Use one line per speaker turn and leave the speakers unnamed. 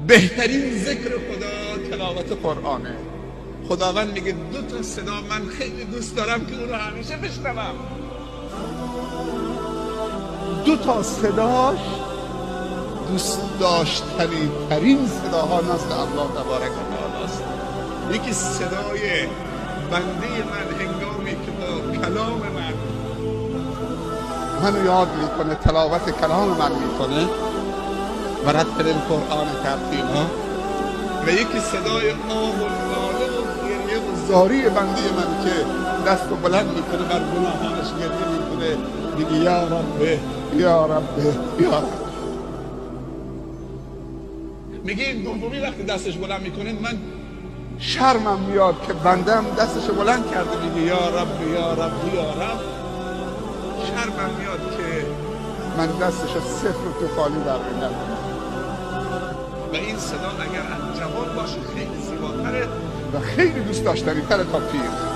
بهترین ذکر خدا تلاوت قرآنه. خداوند میگه 2 تا صدا من خیلی دوست دارم که اون رو همیشه بشنوم. 2 تا صداش دوست داشتنی ترین صداها نزد الله تبارک و تعالی است. یکی صدای بنده من هنگامی که با کلام منو یاد میکنه، تلاوت کلام من میکنه و رتل القرآن ترتیلا، و یکی صدای آه و ناله و گریه و زاری بنده من که دست رو بلند میکنه بر گناهانش گریه میکنه، میگه یا رب یا رب یا رب. میگه این دومی وقتی دستش بلند میکنه من شرمم میاد که بندم دستش بلند کرده میگه یا رب یا رب یا رب. شرمم میاد که من دستش صفر و تو خالی برمیدم. و این صدا اگر از جوان باشه خیلی زیباتره و خیلی دوست داشتنی تره تا پیر.